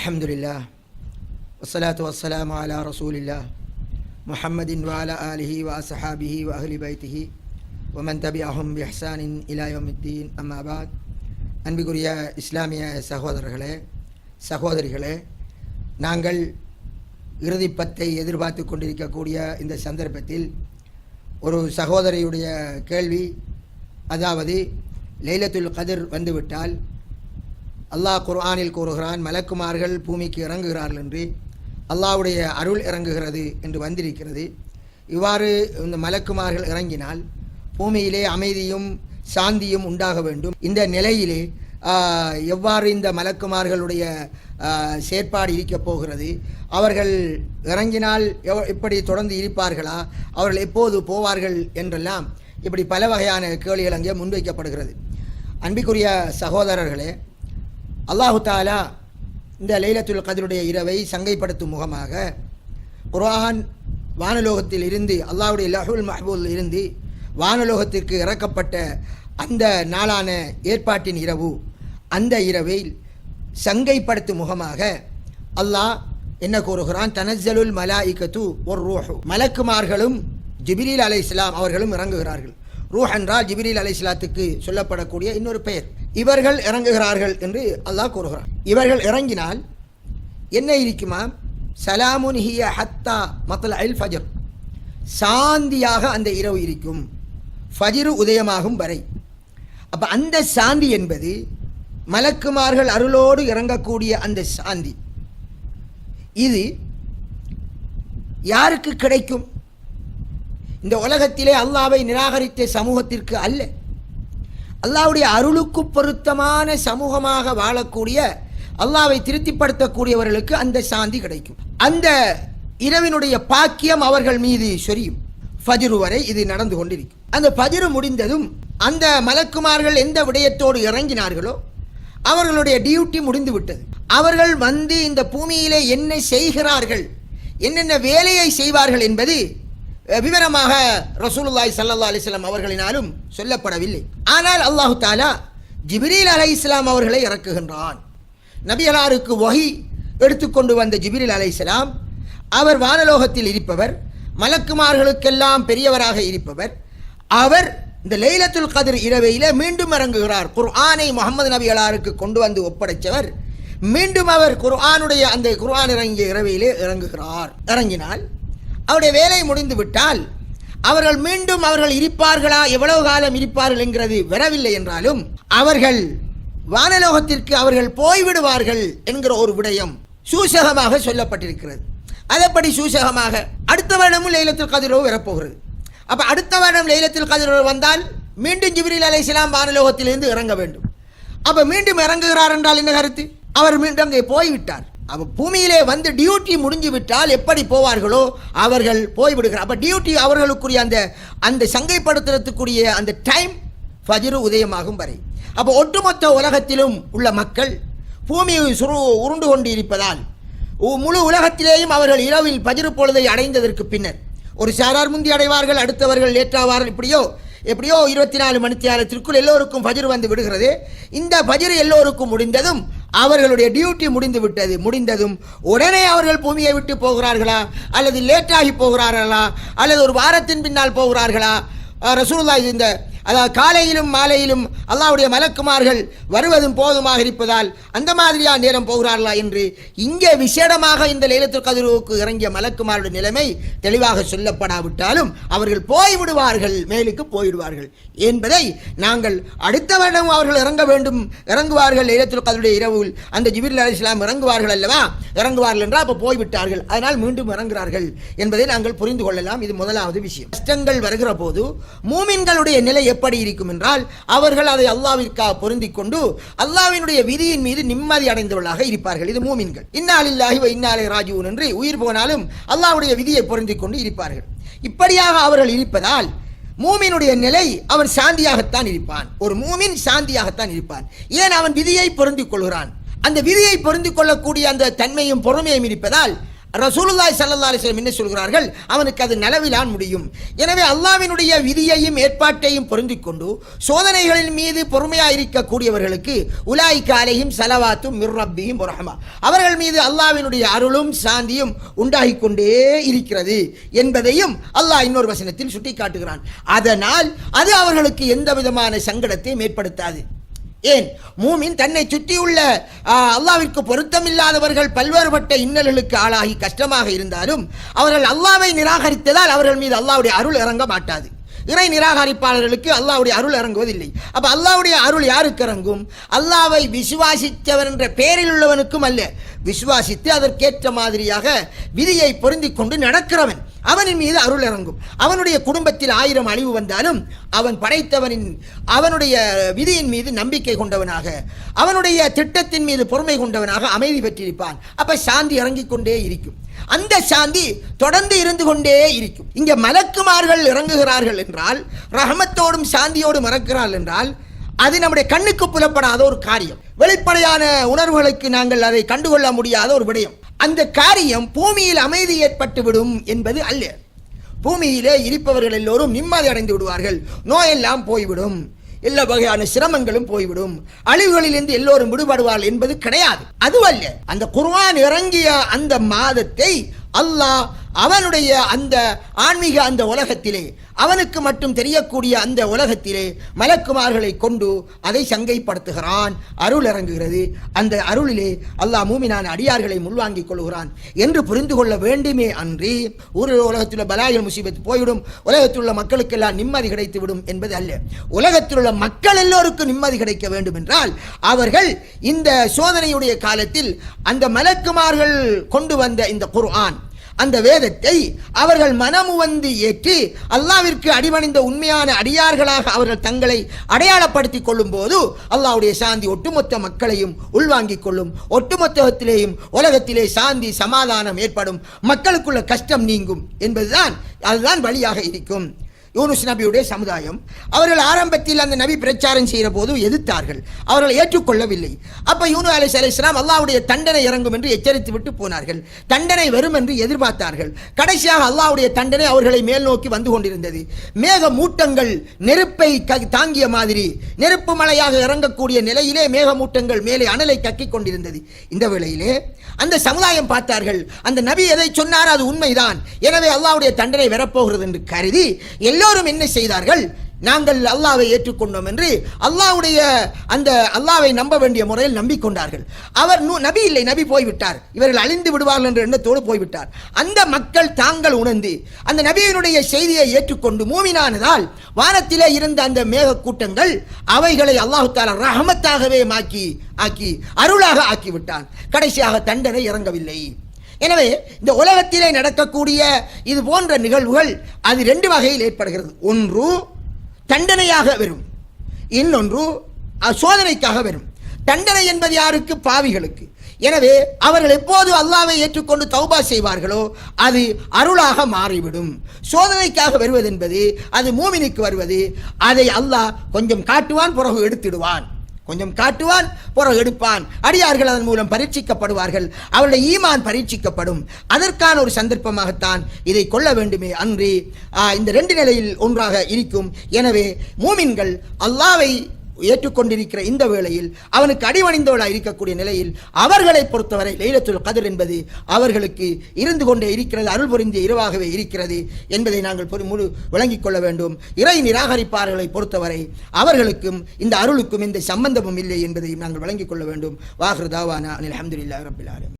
அல்ஹம்துலில்லாஹ் வஸ்ஸலாத்து வஸ்ஸலாமு அலா ரசூலில்லாஹ் முஹம்மதின் வ அலா ஆலிஹி வ அஸ்ஹாபிஹி வ அஹ்லி பைத்திஹி வ மன் தபிஅஹும் பி இஹ்சானின் இலா யௌமித்தீன். அம்மா பாத். அன்பிற்குரிய இஸ்லாமிய சகோதரர்களே, சகோதரிகளே, நாங்கள் இறுதிப்பத்தை எதிர்பார்த்து கொண்டிருக்கக்கூடிய இந்த சந்தர்ப்பத்தில் ஒரு சகோதரியுடைய கேள்வி, அதாவது லைலத்துல் கத்ர் வந்துவிட்டால் அல்லாஹ் குர்ஆனில் கூறுகிறான், மலக்குமார்கள் பூமிக்கு இறங்குகிறார்கள் என்று, அல்லாஹ்வுடைய அருள் இறங்குகிறது என்று வந்திருக்கிறது. இவ்வாறு இந்த மலக்குமார்கள் இறங்கினால் பூமியிலே அமைதியும் சாந்தியும் உண்டாக வேண்டும். இந்த நிலையிலே எவ்வாறு இந்த மலக்குமார்களுடைய செயற்பாடு இருக்கப் போகிறது? அவர்கள் இறங்கினால் எப்படி தொடர்ந்து இருப்பார்களா? அவர்கள் எப்போது போவார்கள் என்றெல்லாம் இப்படி பல வகையான கேள்விகள் அங்கே முன்வைக்கப்படுகிறது. அன்பிற்குரிய சகோதரர்களே, அல்லாஹு தாலா இந்த லைலத்துல் கத்ருடைய இரவை சங்கைப்படுத்தும் முகமாக குர்ஆன் வானலோகத்தில் இருந்து, அல்லாஹ்வுடைய லஹுல் மஹ்பூல் இருந்து வானலோகத்திற்கு இறக்கப்பட்ட அந்த நாளான ஏற்பாட்டின் இரவு, அந்த இரவை சங்கைப்படுத்தும் முகமாக அல்லாஹ் என்ன கூறுகிறான்? தனஸ்ஸலுல் மலாயிகத்து ஒர் ரூஹு, மலக்குமார்களும் ஜிப்ரீல் அலைஹிஸ்ஸலாம் அவர்களும் இறங்குகிறார்கள். ரூஹ் என்றால் ஜிப்ரீல் அலைஹிஸ்ஸலாத்துக்கு சொல்லப்படக்கூடிய இன்னொரு பெயர். இவர்கள் இறங்குகிறார்கள் என்று அல்லாஹ் கூறுகிறான். இவர்கள் இறங்கினால் என்ன இருக்குமா? சலாமுன் ஹிய ஹத்தா மத்லஇல் ஃபஜர், சாந்தியாக அந்த இரவு இருக்கும், ஃபஜ்ர் உதயமாகும் வரை. அப்ப அந்த சாந்தி என்பது மலக்குமார்கள் அருளோடு இறங்கக்கூடிய அந்த சாந்தி, இது யாருக்கு கிடைக்கும்? இந்த உலகத்திலே அல்லாஹ்வை நிராகரித்த சமூகத்திற்கு அல்ல, அல்லாஹ்வுடைய அருளுக்கு பொருத்தமான சமூகமாக வாழக்கூடிய, அல்லாஹ்வை திருப்திப்படுத்தக்கூடியவர்களுக்கு அந்த சாந்தி கிடைக்கும். அந்த இரவினுடைய பாக்கியம் அவர்கள் மீது சொரியும். ஃபஜ்ர் வரை இது நடந்து கொண்டிருக்கும். அந்த ஃபஜ்ர் முடிந்ததும் அந்த மலக்குமார்கள் எந்த விடயத்தோடு இறங்கினார்களோ அவர்களுடைய டியூட்டி முடிந்து விட்டது. அவர்கள் வந்து இந்த பூமியிலே என்ன செய்கிறார்கள், என்னென்ன வேலையை செய்வார்கள் என்பது விவரமாக ரசூலுல்லாஹி ஸல்லல்லாஹு அலைஹி வஸல்லம் அவர்களினாலும் சொல்லப்படவில்லை. ஆனால் அல்லாஹு தஆலா ஜிப்ரீல் அலைஹிஸ்ஸலாம் அவர்களை இறக்குகின்றான். நபிகளாருக்கு வஹி எடுத்துக்கொண்டு வந்த ஜிப்ரீல் அலைஹிஸ்ஸலாம் அவர் வானலோகத்தில் இருப்பவர், மலக்குமார்களுக்கெல்லாம் பெரியவராக இருப்பவர். அவர் இந்த லைலத்துல் கத்ர் இரவையில மீண்டும் இறங்குகிறார். குர்ஆனை முஹம்மது நபிகளாருக்கு கொண்டு வந்து ஒப்படைத்தவர் மீண்டும் அவர் குர்ஆனுடைய அந்த குர்ஆன் இறங்கிய இரவையிலே இறங்குகிறார். இறங்கினால் அவருடைய வேலை முடிந்து விட்டால் அவர்கள் மீண்டும் அவர்கள் இருப்பார்களா, எவ்வளவு காலம் இருப்பார்கள் என்கிறது வரவில்லை என்றாலும் அவர்கள் வானலோகத்திற்கு அவர்கள் போய்விடுவார்கள் என்கிற ஒரு விடயம் சூசகமாக சொல்லப்பட்டிருக்கிறது. அதப்படி சூசகமாக அடுத்த வருடமும் லைலத்துல் கத்ர் வரப்போகிறது. அப்ப அடுத்த வருடம் லைலத்துல் கத்ர் வந்தால் மீண்டும் ஜிப்ரீல் அலைஹிஸ்ஸலாம் வானலோகத்திலிருந்து இறங்க வேண்டும். அப்ப மீண்டும் இறங்குகிறார் என்றால் என்ன கருத்து? அவர் மீண்டும் அங்கே போய்விட்டார். அப்ப பூமியிலே வந்து டியூட்டி முடிஞ்சு விட்டால் எப்படி போவார்களோ அவர்கள் போய்விடுகிறார். அப்ப டியூட்டி அவர்களுக்குரிய அந்த சங்கைப்படுத்துறதுக்குரிய அந்த டைம் ஃபஜ்ர் உதயமாகும் வரை. அப்ப ஒட்டுமொத்த உலகத்திலும் உள்ள மக்கள் பூமியை உருண்டு கொண்டு இருப்பதால் முழு உலகத்திலேயும் அவர்கள் இரவில் ஃபஜ்ர் பொழுதை அடைந்ததற்கு பின்னர் ஒரு சாரார் முந்தி அடைவார்கள், அடுத்தவர்கள் லேட்டாவார்கள். எப்படியோ 24 மணி நேரத்திற்குள் எல்லோருக்கும் ஃபஜ்ர் வந்து விடுகிறது. இந்த ஃபஜ்ர் எல்லோருக்கும் முடிந்ததும் அவர்களுடைய டியூட்டி முடிந்ததும் உடனே அவர்கள் பூமியை விட்டு போகிறார்களா, அல்லது லேட்டாகி போகிறார்களா, அல்லது ஒரு வாரத்தின் பின்னால் போகிறார்களா? ரசூலுல்லாஹ் இந்த அதாவது காலையிலும் மாலையிலும் அல்லாஹ்வுடைய மலக்குமார்கள் வருவதும் போதுமாக இருப்பதால் அந்த மாதிரியான நேரம் போகிறார்களா என்று இங்கே விசேடமாக இந்த லைலத்துல் கத்ருக்கு இறங்கிய மலக்குமாருடைய நிலைமை தெளிவாக சொல்லப்படாவிட்டாலும் அவர்கள் போய்விடுவார்கள், மேலுக்கு போய்விடுவார்கள் என்பதை நாங்கள் அடுத்த வருடம் அவர்கள் இறங்குவார்கள் லைலத்துல் கத்ருடைய இரவில் அந்த ஜிப்ரீல் அலைஹிஸ்ஸலாம் இறங்குவார்கள் அல்லவா? இறங்குவார்கள் என்றால் அப்போ போய்விட்டார்கள், அதனால் மீண்டும் இறங்குகிறார்கள் என்பதை நாங்கள் புரிந்து கொள்ளலாம். இது முதலாவது விஷயம். கஷ்டங்கள் வருகிற போது மூமின்களுடைய நிலை எப்படி இருக்கும் என்றால் அவர்கள் அதை அல்லாஹ்விற்காக பொருந்திக் கொண்டு அல்லாஹ்வினுடைய விதியின் மீது நிம்மதி அடைந்தவர்களாக இருப்பார்கள். இது மூமின்கள். இன்னா லில்லாஹி வ இன்னா இலைஹி ராஜிஊன் என்று உயிர் போனாலும் அல்லாஹ்வுடைய விதியை பொருந்திக் கொண்டு இருப்பார்கள். இப்படியாக அவர்கள் இருப்பதால் மூமினுடைய நிலை அவன் சாந்தியாகத்தான் இருப்பான். ஒரு மூமின் சாந்தியாகத்தான் இருப்பான். ஏன்? அவன் விதியை பொருந்திக் கொள்கிறான். அந்த விதியை பொருந்திக் கொள்ளக்கூடிய அந்த தன்மையும் பொறுமையும் இருப்பதால் ரசூலுல்லாஹி ஸல்லல்லாஹு அலைஹி வஸல்லம் என்ன சொல்கிறார்கள், அவனுக்கு அது நலவிலான் முடியும். எனவே அல்லாஹ்வினுடைய விதியையும் ஏற்பாட்டையும் பொருந்திக் கொண்டு சோதனைகளின் மீது பொறுமையாக இருக்கக்கூடியவர்களுக்கு உலாயிக அலைஹிம் ஸலவாத்தும் மிர் ரப்பிஹிம் வ ரஹ்மா, அவர்கள் மீது அல்லாஹ்வினுடைய அருளும் சாந்தியும் உண்டாகிக் கொண்டே இருக்கிறது என்பதையும் அல்லாஹ் இன்னொரு வசனத்தில் சுட்டிக்காட்டுகிறான். அதனால் அது அவர்களுக்கு எந்த விதமான சங்கடத்தை ஏற்படுத்தாது. ஏன், மூமின் தன்னை சுற்றியுள்ள அல்லாஹ்விற்கு பொருத்தமில்லாதவர்கள் பல்வேறுபட்ட இன்னல்களுக்கு ஆளாகி கஷ்டமாக இருந்தாலும் அவர்கள் அல்லாஹ்வை நிராகரித்ததால் அவர்கள் மீது அல்லாஹ்வுடைய அருள் இறங்க மாட்டாது. இறை நிராகரிப்பாளர்களுக்கு அல்லாஹ்வுடைய அருள் இறங்குவதில்லை. அப்ப அல்லாஹ்வுடைய அருள் யாருக்கு இறங்கும்? அல்லாஹ்வை விசுவாசித்தவன் என்ற பெயரில் உள்ளவனுக்கும் அல்ல, விசுவாசித்து அதற்கேற்ற மாதிரியாக விதியை பொருந்திக் கொண்டு நடக்கிறவன் அவனின் மீது அருள் இறங்கும். அவனுடைய குடும்பத்தில் 1000 அழிவு வந்தாலும் அவன் படைத்தவனின் அவனுடைய விதியின் மீது நம்பிக்கை கொண்டவனாக, அவனுடைய திட்டத்தின் மீது பொறுமை கொண்டவனாக அமைதி பெற்றிருப்பான். அப்ப சாந்தி இறங்கிக் கொண்டே இருக்கும். அந்த சாந்தி தொடர்ந்து இருந்து கொண்டே இருக்கும். இங்க மலக்குமார்கள் இறங்குகிறார்கள் என்றால், ரஹமத்தோடும் சாந்தியோடும் இறக்கிறார்கள் என்றால், அது நம்முடைய கண்ணுக்கு புலப்படாத ஒரு காரியம், வெளிப்படையான உணர்வுகளுக்கு நாங்கள் அதை கண்டுகொள்ள முடியாத ஒரு விடயம். அந்த காரியம் பூமியில் அமைதி ஏற்பட்டுவிடும் என்பது அல்ல. பூமியிலே இருப்பவர்கள் எல்லோரும் நிம்மதி அடைந்து விடுவார்கள், நோயெல்லாம் போய்விடும், எல்லா வகையான சிரமங்களும் போய்விடும், அழிவுகளிலிருந்து எல்லோரும் விடுபடுவார்கள் என்பது கிடையாது. அதுவல்ல, அந்த குர்ஆன் இறங்கிய அந்த மாதத்தை அல்லாஹ் அவனுடைய அந்த ஆன்மீக அந்த உலகத்திலே, அவனுக்கு மட்டும் தெரியக்கூடிய அந்த உலகத்திலே மலக்குமார்களை கொண்டு அதை சங்கைப்படுத்துகிறான். அருள் இறங்குகிறது. அந்த அருளிலே அல்லாஹ் மூமினான அடியார்களை முன்வாங்கிக் கொள்கிறான் என்று புரிந்து கொள்ள வேண்டுமே அன்றி ஒரு உலகத்தில் பலாயல் முசீபத் போய்விடும், உலகத்தில் உள்ள மக்களுக்கெல்லாம் நிம்மதி கிடைத்துவிடும் என்பது அல்ல. உலகத்தில் உள்ள மக்கள் எல்லோருக்கும் நிம்மதி கிடைக்க வேண்டும் என்றால் அவர்கள் இந்த சோதனையுடைய காலத்தில் அந்த மலக்குமார்கள் கொண்டு வந்த இந்த குர்ஆன், அந்த வேதத்தை அவர்கள் மனமு வந்து ஏற்றி அல்லாஹ்விற்கு அடிபணிந்த உண்மையான அடியார்களாக அவர்கள் தங்களை அடையாளப்படுத்திக் கொள்ளும் போது அல்லாஹ்வுடைய சாந்தி ஒட்டுமொத்த மக்களையும் உள்வாங்கிக் கொள்ளும். ஒட்டுமொத்தத்திலேயும் உலகத்திலே சாந்தி சமாதானம் ஏற்படும், மக்களுக்குள்ள கஷ்டம் நீங்கும் என்பதுதான் அதுதான் வழியாக இருக்கும். யூனுஸ் நபியுடைய சமுதாயம், அவர்கள் ஆரம்பத்தில் அந்த நபி பிரச்சாரம் செய்கிற போது எதிர்த்தார்கள், அவர்கள் ஏற்றுக்கொள்ளவில்லை. அப்ப யூனுஸ் அலைஹிஸ்ஸலாம் அல்லாஹ்வுடைய தண்டனை இறங்கும் என்று எச்சரித்து விட்டு போனார்கள். தண்டனை வரும் என்று எதிர்பார்த்தார்கள். கடைசியாக அல்லாஹ்வுடைய தண்டனை அவர்களை மேல் நோக்கி வந்து கொண்டிருந்தது. மேக மூட்டங்கள் நெருப்பை தாங்கிய மாதிரி நெருப்பு மலையாக இறங்கக்கூடிய நிலையிலே மேக மூட்டங்கள் மேலே அனலை கக்கிக் கொண்டிருந்தது. இந்த வேளையிலே அந்த சமுதாயம் பார்த்தார்கள், அந்த நபி எதை சொன்னார் அது உண்மைதான், எனவே அல்லாஹ்வுடைய தண்டனை வரப்போகிறது என்று கருதி எல்லோரும் என்ன செய்தார்கள், நாங்கள் அல்லாஹ்வை ஏற்றுக்கொண்டோம் என்று அல்லாஹ்வுடைய அந்த அல்லாஹ்வை நம்ப வேண்டிய முறையில் நம்பிக்கொண்டார்கள். அவர் நபி இல்லை, நபி போய்விட்டார், இவர்கள் அழிந்து விடுவார்கள் என்ற எண்ணத்தோடு போய்விட்டார். அந்த மக்கள் தாங்கள் உணர்ந்து அந்த நபியினுடைய செய்தியை ஏற்றுக்கொண்டு மூமினானதால் வானத்திலே இருந்த அந்த மேக கூட்டங்கள் அவைகளை அல்லாஹ் தஆலா ரஹமத்தாகவே ஆக்கி அருளாக ஆக்கிவிட்டான். கடைசியாக தண்டனை இறங்கவில்லை. எனவே இந்த உலகத்திலே நடக்கக்கூடிய இது போன்ற நிகழ்வுகள் அது 2 வகையில் ஏற்படுகிறது. ஒன்று தண்டனையாக வரும், இன்னொன்று சோதனைக்காக வரும். தண்டனை என்பது யாருக்கு? பாவிகளுக்கு. எனவே அவர்கள் எப்போது அல்லாஹ்வை ஏற்றுக்கொண்டு தௌபா செய்வார்களோ அது அருளாக மாறிவிடும். சோதனைக்காக வருவது என்பது அது மூமினுக்கு வருவது, அதை அல்லாஹ் கொஞ்சம் காட்டுவான், பிறகு எடுத்துடுவான், கொஞ்சம் காட்டுவான், பிறகு எடுப்பான். அடியார்கள் அதன் மூலம் பரீட்சிக்கப்படுவார்கள், அவருடைய ஈமான் பரீட்சிக்கப்படும். அதற்கான ஒரு சந்தர்ப்பமாகத்தான் இதை கொள்ள வேண்டுமே அன்றி இந்த 2 நிலையில் ஒன்றாக இருக்கும். எனவே மூமின்கள் அல்லாஹ்வை ஏற்றுக்கொண்டிருக்கிற இந்த வேளையில் அவனுக்கு அடிவணிந்தவளாக இருக்கக்கூடிய நிலையில் அவர்களை பொறுத்தவரை லைலத்துல் கத்ர் என்பது அவர்களுக்கு இருந்து கொண்டே இருக்கிறது, அருள் புரிந்திய இரவாகவே இருக்கிறது என்பதை நாங்கள் விளங்கிக் கொள்ள வேண்டும். இறை நிராகரிப்பாளர்களை பொறுத்தவரை அவர்களுக்கும் இந்த அருளுக்கும் எந்த சம்பந்தமும் இல்லை என்பதை நாங்கள் விளங்கிக் கொள்ள வேண்டும். வாஹிரு தாவானா அல்ஹம்துலில்லாஹி ரப்பில் ஆலமீன்.